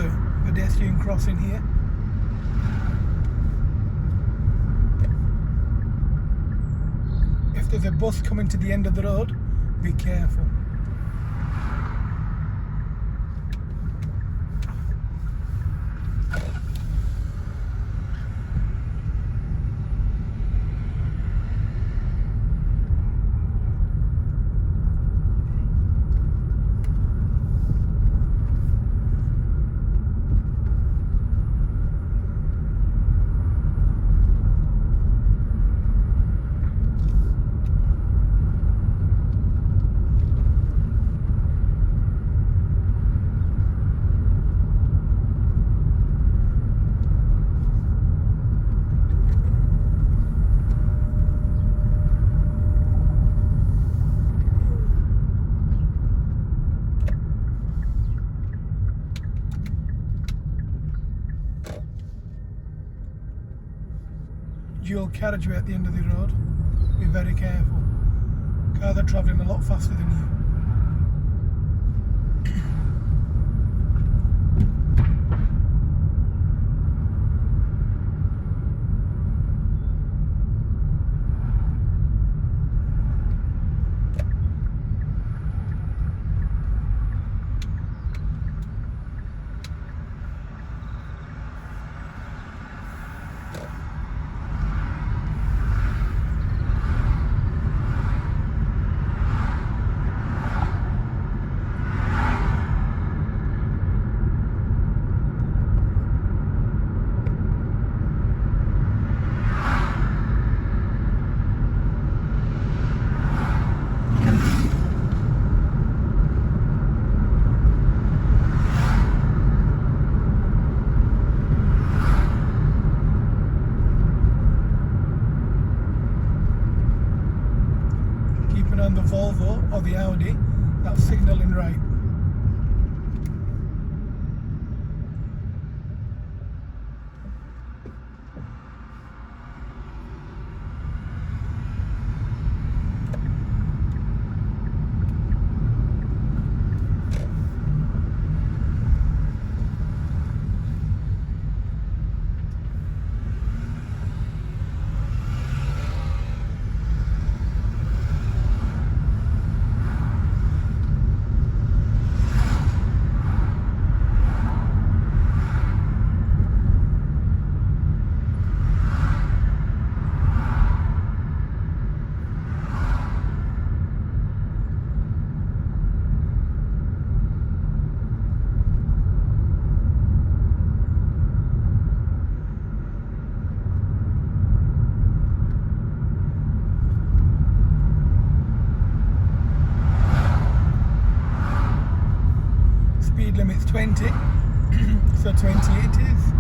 a pedestrian crossing here. If there's a bus coming to the end of the road, be careful. Dual carriageway at the end of the road. Be very careful. Cars are travelling a lot faster than you. On the Volvo or the Audi, that's signalling right. Speed limit's 20, so 20 it is.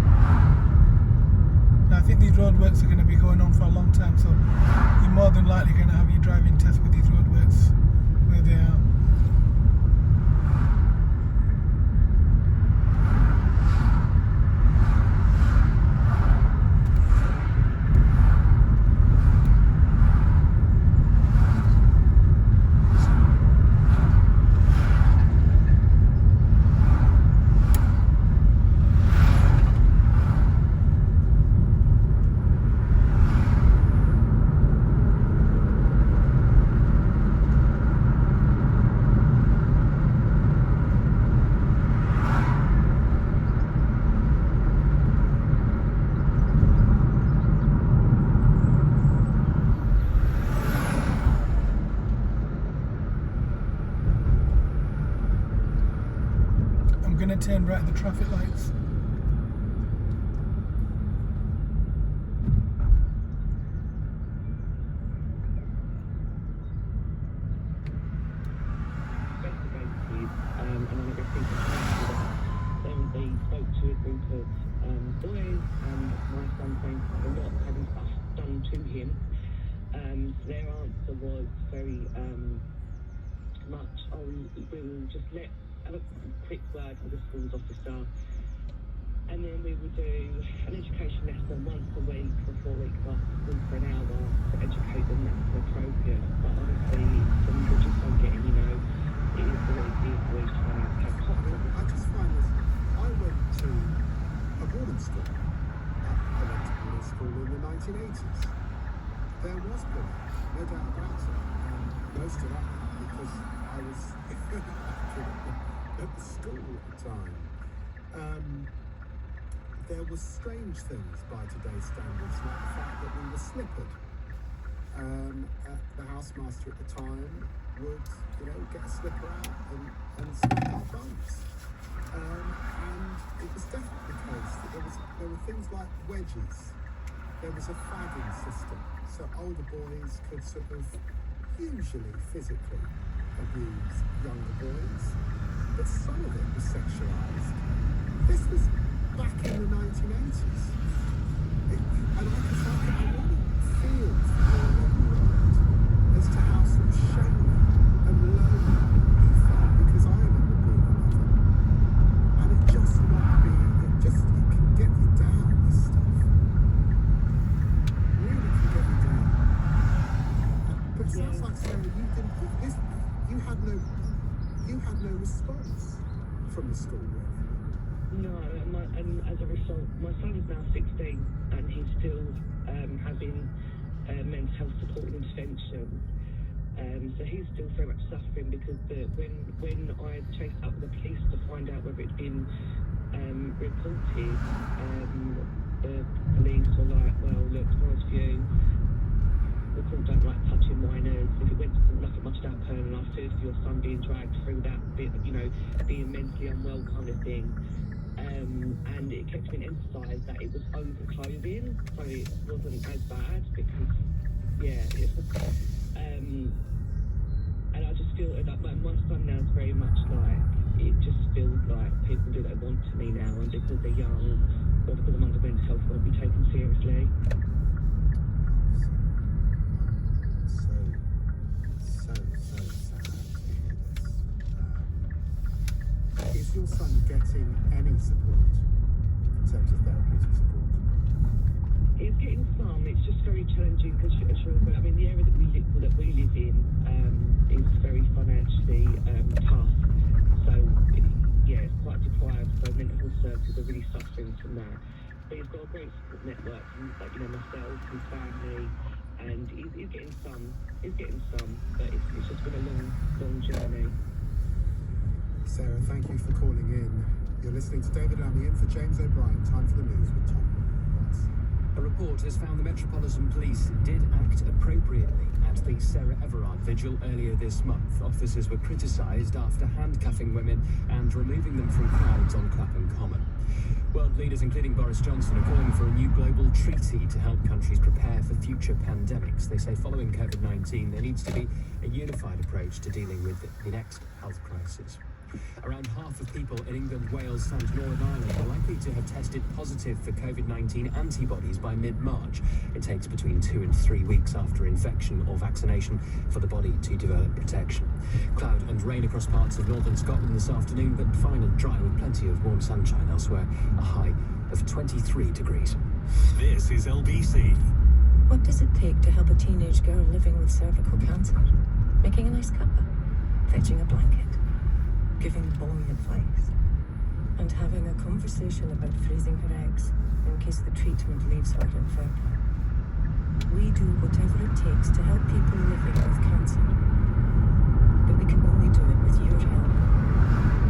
Now I think these roadworks are going to be going on for a long time, so you're more than likely going to have your driving test with these roadworks where they are. I'm going to turn right at the traffic lights. And then I received a call. Then they spoke to a group of boys, and my son saying quite a lot, having stuff done to him. Their answer was very much, oh, we will just have a quick word with the schools officer, and then we will do an education lesson once a week for 4 weeks after school for an hour to educate them. That's appropriate. But honestly, from the gist I'm getting, it is always trying to have I just find this, I went to a boarding school. I went to boarding school in the 1980s. There was bullying, no doubt about it. Most of that because I was at the school at the time. There were strange things by today's standards, like the fact that we were slippered. The housemaster at the time would, get a slipper out and slip our bumps. And it was definitely the case that there were things like wedges. There was a fagging system, so older boys could sort of usually physically abuse younger boys, but some of it was sexualised. This was back in the 1980s. And I really feel for your 11-year-old as to how sort of shamey and lonely he felt, because I remember being 11. And it can get you down, this stuff. Really can get you down. But it sounds like, Sarah, you had no response from the school, really. No, and as a result, my son is now 16 and he's still having mental health support and intervention. So he's still very much suffering because when I chased up the police to find out whether it'd been reported, the police were like, well, look, to be honest with you, the court don't like touching minors. If it went to court, nothing much would happen, and I feared for your son being dragged through that bit, being mentally unwell kind of thing. And it kept being emphasised that it was over-clothing, so it wasn't as bad because, and I just feel like my son now is very much like, it just feels like people do what they want to me now, and because they're young or because I'm under mental health, won't be taken seriously. So sad to hear this. Is your son getting any support in terms of therapeutic support? He's getting some. It's just very challenging because, I mean, the area that we live in is very financially tough. So, it's quite deprived. So mental health services are really suffering from that. But he's got a great support network, myself, his family, and he's getting some. He's getting some, but it's just been a long journey. Sarah, thank you for calling in. You're listening to David Lammy in for James O'Brien. Time for the news with Tom. A report has found the Metropolitan Police did act appropriately at the Sarah Everard vigil earlier this month. Officers were criticised after handcuffing women and removing them from crowds on Clapham Common. World leaders, including Boris Johnson, are calling for a new global treaty to help countries prepare for future pandemics. They say following COVID-19, there needs to be a unified approach to dealing with the next health crisis. Around half of people in England, Wales and Northern Ireland are likely to have tested positive for COVID-19 antibodies by mid-March. It takes between 2 and 3 weeks after infection or vaccination for the body to develop protection. Cloud and rain across parts of northern Scotland this afternoon, but fine and dry with plenty of warm sunshine elsewhere. A high of 23 degrees. This is LBC. What does it take to help a teenage girl living with cervical cancer? Making a nice cuppa, fetching a blanket, giving the boy advice, and having a conversation about freezing her eggs in case the treatment leaves her infertile. We do whatever it takes to help people living with cancer, but we can only do it with your help.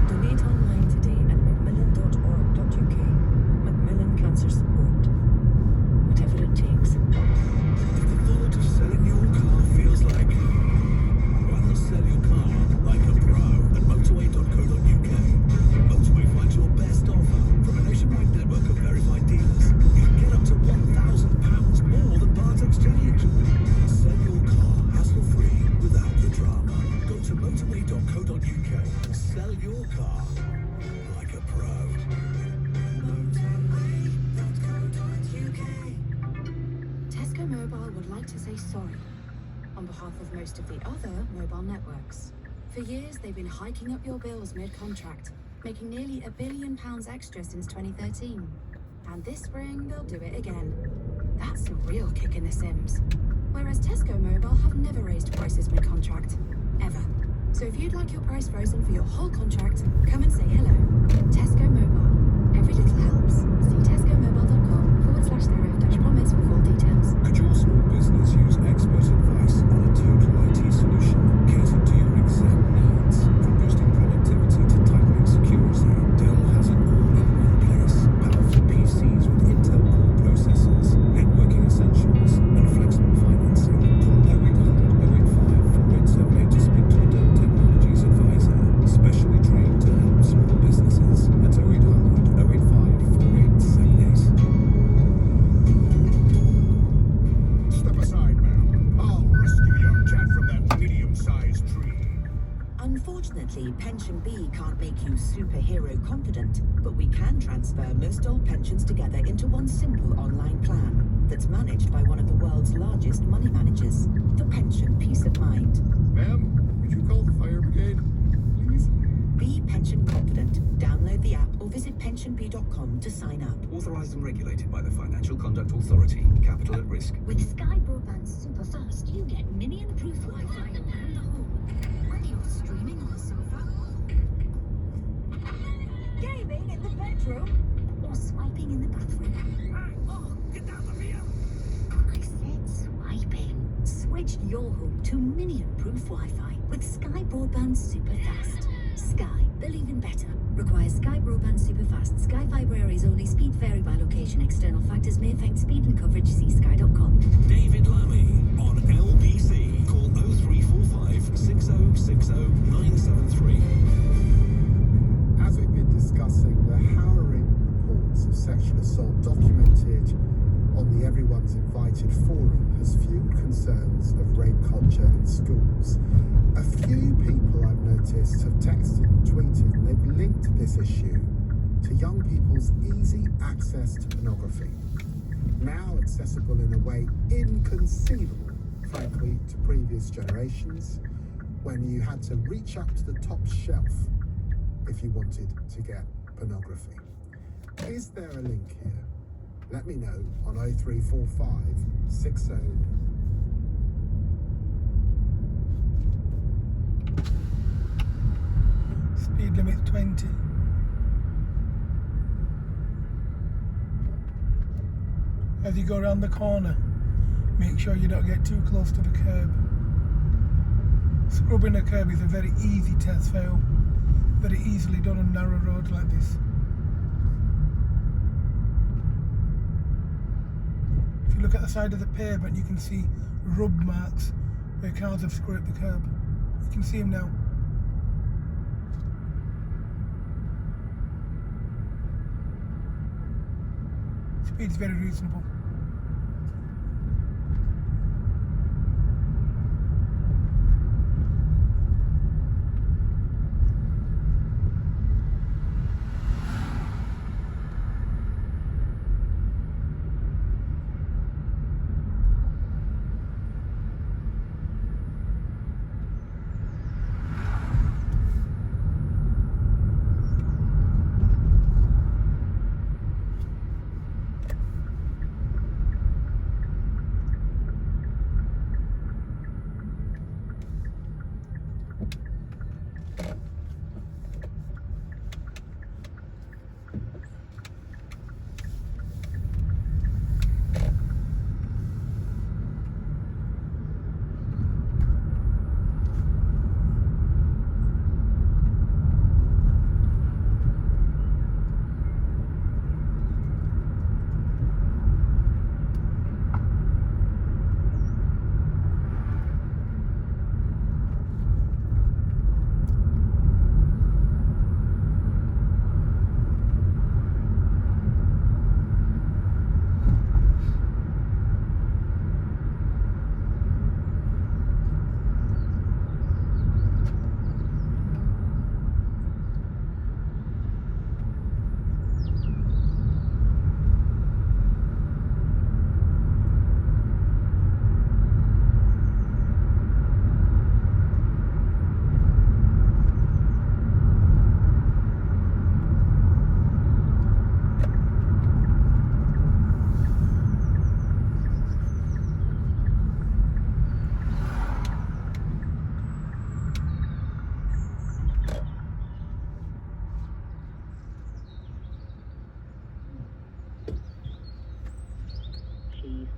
Donate online today at macmillan.org.uk. Macmillan Cancer Support. Whatever it takes. If the thought of selling your car feels like, well, sell your car like a pro at motorway.co.uk. Motorway finds your best offer from a nationwide network of verified dealers. You can get up to £1,000 more than part exchange. Sell your car hassle-free without the drama. Go to motorway.co.uk and sell your car like a pro. Tesco Mobile would like to say sorry on behalf of most of the other mobile networks. For years, they've been hiking up your bills mid-contract, making nearly £1 billion extra since 2013. And this spring, they'll do it again. That's a real kick in the Sims. Whereas Tesco Mobile have never raised prices mid-contract. Ever. So if you'd like your price frozen for your whole contract, come and say hello. Tesco Mobile. Every little helps. See tescomobile.com/serif-promise for full details. Could your small business use expert advice on a total IT solution catered to your exact needs? From boosting productivity to tightening security, Dell has it all in one place. Powerful PCs with Intel Core processors, networking essentials, and flexible financing. Call 0800 085 4878 to speak to a Dell Technologies advisor, specially trained to help small businesses. That's 0800 085 4878. Step aside, ma'am. I'll rescue young cat from that medium-sized tree. Unfortunately, Pension B can't make you superhero confident, but we can transfer most old pensions together into one simple online plan that's managed by one of the world's largest money managers. For pension peace of mind. Ma'am, would you call the fire brigade, please? Be pension confident. Download the app or visit pensionb.com to sign up. Authorized and regulated by the Financial Conduct Authority. Capital at risk. With Sky Broadband Super Fast, you get minion-proof Wi-Fi around the home. Whether you're streaming on the sofa, Gaming in the bedroom? or swiping in the bathroom. Oh, get down the rear! I said swiping. Switch your home to minion-proof Wi-Fi with Sky Broadband Super Fast. Sky, believe in better. Requires Sky Broadband Super Fast. Sky Fibre areas only. Speed vary by location. External factors may affect speed and coverage. See sky.com. David Lammy on LBC. Call 0345 6060 973. As we've been discussing, the harrowing reports of sexual assault documented on the Everyone's Invited forum has fueled concerns of rape culture in schools. A few people I've noticed have texted and tweeted, and they've linked this issue to young people's easy access to pornography, now accessible in a way inconceivable, frankly, to previous generations, when you had to reach up to the top shelf if you wanted to get pornography. Is there a link here? Let me know on 0345 60. Speed limit 20. As you go around the corner, make sure you don't get too close to the curb. Scrubbing a curb is a very easy test fail. Very easily done on narrow roads like this. If you look at the side of the pavement, you can see rub marks where cars have scraped the curb. You can see them now. Speed is very reasonable.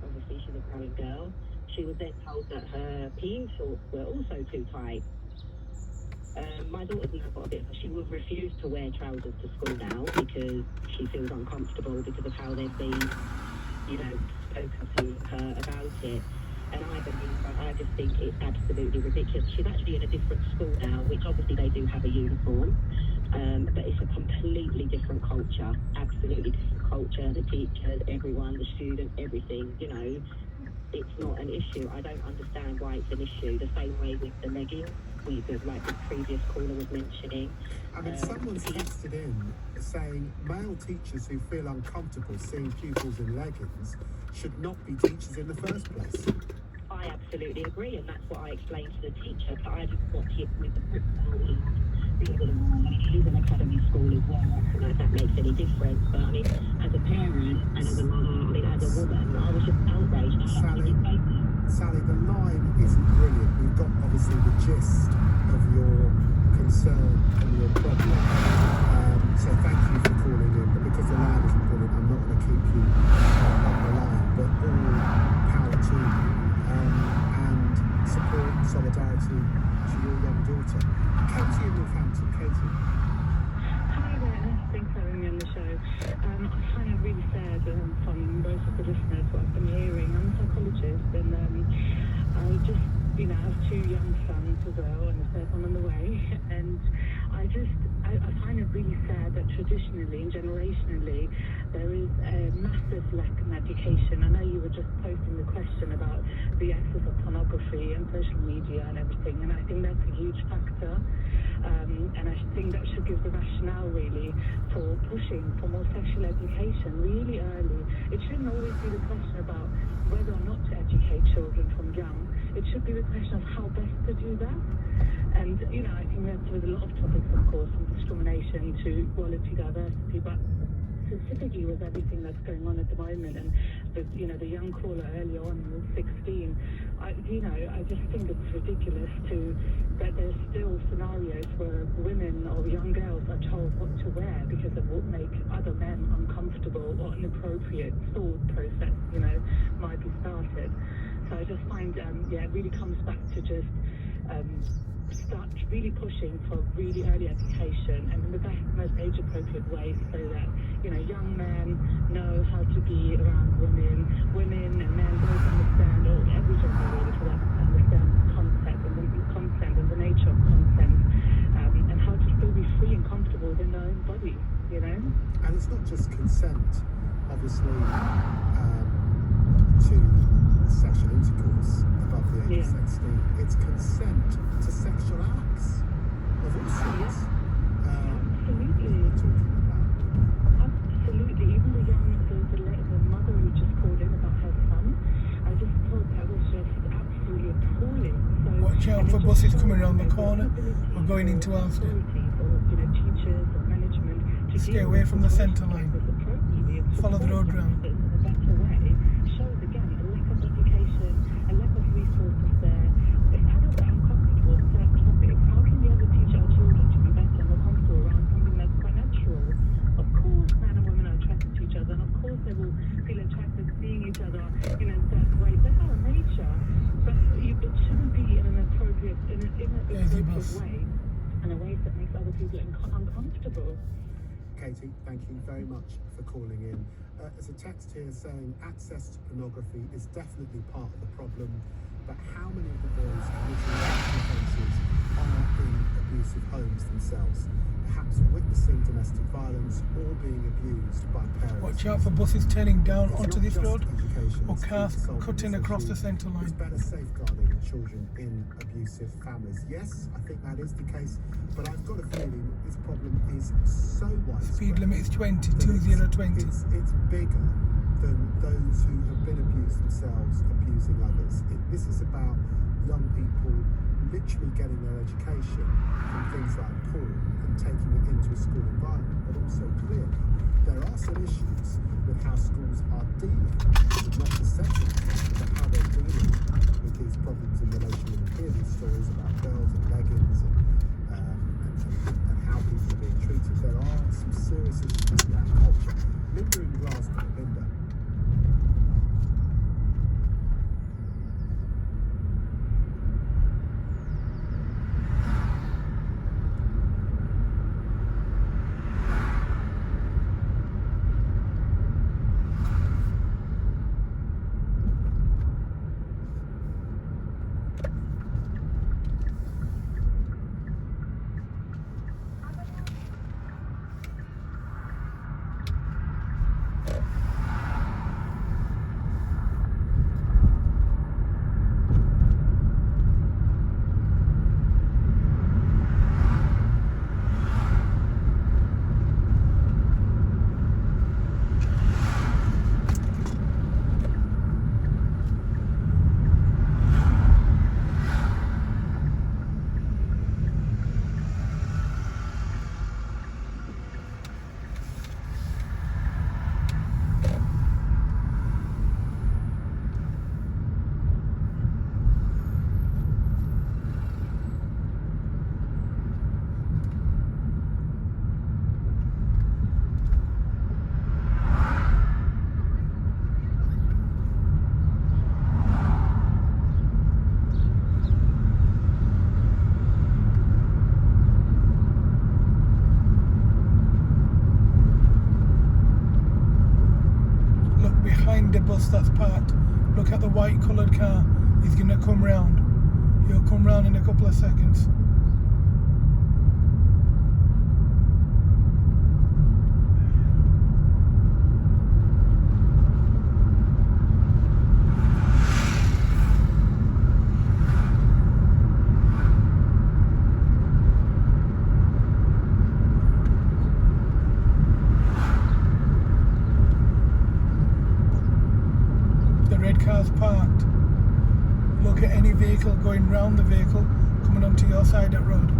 obviously she's a growing girl. She was then told that her PE shorts were also too tight. My daughter's now got a bit of, she will refuse to wear trousers to school now because she feels uncomfortable because of how they've been, spoken to her about it. And I just think it's absolutely ridiculous. She's actually in a different school now, which obviously they do have a uniform, but it's a completely different culture, absolutely different culture. The teachers, everyone, the students, everything, it's not an issue. I don't understand why it's an issue. The same way with the leggings, like the previous caller was mentioning. I mean, someone's texted in saying male teachers who feel uncomfortable seeing pupils in leggings should not be teachers in the first place. I absolutely agree, and that's what I explained to the teacher, but I just got hit with the principal. She's an academy school as well. I don't know if that makes any difference, but I mean, as a parent and as a mother, as a woman, I was just outraged. Sally, the line isn't brilliant. We've got obviously the gist of your concern and your problem. So thank you for calling in, but because the line isn't brilliant, I'm not going to keep you on the line, but all power to you, and support, solidarity to your young daughter. Katie in Northampton. Katie. Hi there, thanks for having me on the show. I find it really sad from both of the listeners what I've been hearing. I'm a psychologist and I just, have two young sons as well and a third one on the way. And I find it really sad that traditionally and generationally there is a massive lack in education. I know you were just posting the question about the access of pornography and social media and everything, and I think that's a huge factor. And I think that should give the rationale really for pushing for more sexual education really early. It shouldn't always be the question about whether or not to educate children from young. It should be the question of how best to do that. And, I think we have to with a lot of topics, of course, from discrimination to equality, diversity, but specifically with everything that's going on at the moment, and the young caller earlier on who was 16, I just think it's ridiculous that there's still scenarios where women or young girls are told what to wear because it will make other men uncomfortable or inappropriate thought process, might be started. So I just find, it really comes back to just start really pushing for really early education and in the best, most age-appropriate way so that, young men know how to be around women and men both understand, or every gender really for that, understand consent and the nature of consent, and how to still be free and comfortable within their own bodies, And it's not just consent, obviously, to sexual intercourse above the age of 16. It's consent to sexual acts of all sorts. Absolutely. Absolutely. Even the mother who just called in about her son, I just thought that was just absolutely appalling. So, watch out for buses coming around the corner or going into Alston. Or, teachers or management to stay away from the centre line. Follow the road round. In a better way shows again a lack of education, a lack of resources there. If adults are uncomfortable with certain topics, how can we ever teach our children to be better and more comfortable around something that's quite natural? Of course, men and women are attracted to each other, and of course they will feel attracted seeing each other, in certain ways. That's our nature, but it shouldn't be in an appropriate way, in a way that makes other people uncomfortable. Katie, thank you very much for calling in. There's a text here saying access to pornography is definitely part of the problem, but how many of the boys committing sexual offences are in abusive homes themselves, perhaps witnessing domestic violence or being abused by parents? Watch out for buses turning down onto this road or cars cutting across the centre line. It's better safeguarding children in abusive families. Yes, I think that is the case, but I've got a feeling this problem is so widespread. Speed limit is 20, 2020. It's bigger than those who have been abused themselves abusing others. This is about young people literally getting their education from things like porn and taking it into a school environment, but also clearly there are some issues with how schools are dealing with not the sexual but how they're dealing with these problems in relation to hear these stories about girls and leggings and how people are being treated. There are some serious issues around culture. Linda in Glasgow. Linda. find the bus that's parked, look at the white coloured car. He's going to come round. He'll come round in a couple of seconds. The red car's parked. Look at any vehicle going round the vehicle coming onto your side of the road.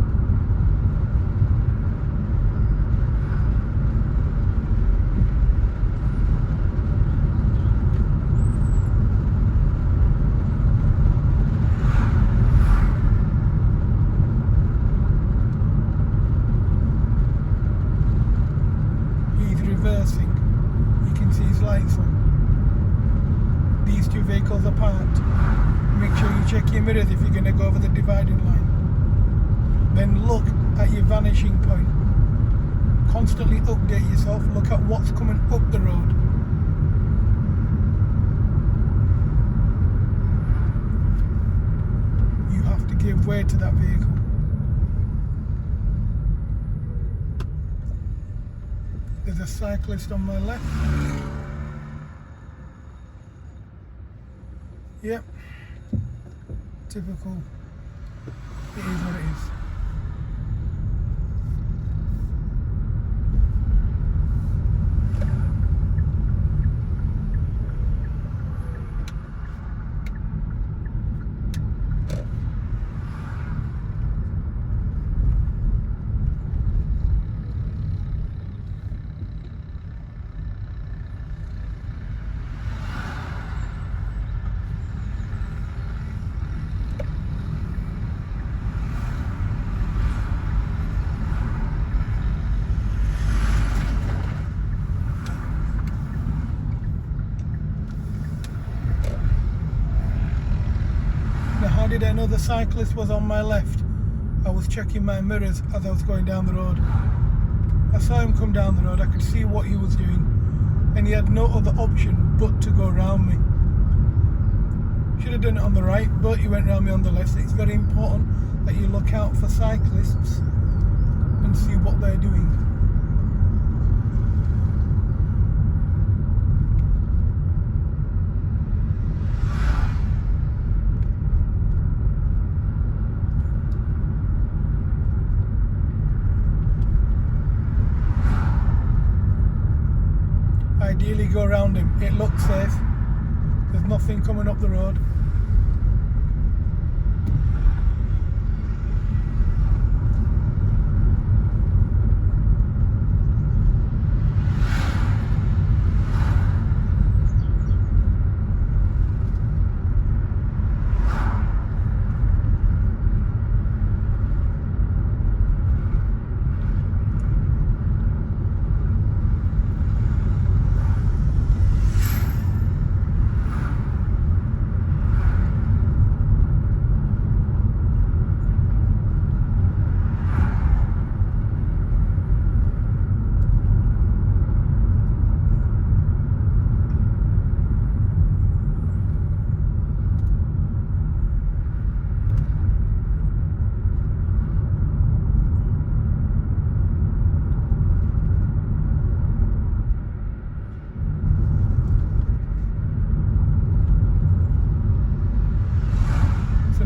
He's reversing. You can see his lights on. These two vehicles are parked. Make sure you check your mirrors if you're going to go over the dividing line. Then look at your vanishing point. Constantly update yourself. Look at what's coming up the road. You have to give way to that vehicle. There's a cyclist on my left. Yep. Typical. It is what it is. How did I know the cyclist was on my left? I was checking my mirrors as I was going down the road. I saw him come down the road, I could see what he was doing, and he had no other option but to go around me. Should have done it on the right, but he went around me on the left. So it's very important that you look out for cyclists and see what they're doing. Ideally go around him. It looks safe. There's nothing coming up the road.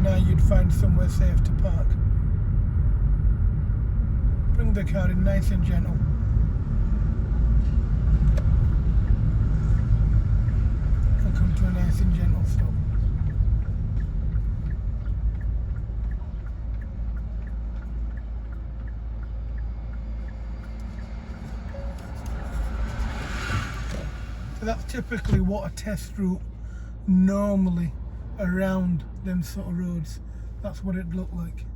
Now you'd find somewhere safe to park. Bring the car in nice and gentle. And come to a nice and gentle stop. So that's typically what a test route normally around them sort of roads, that's what it'd look like.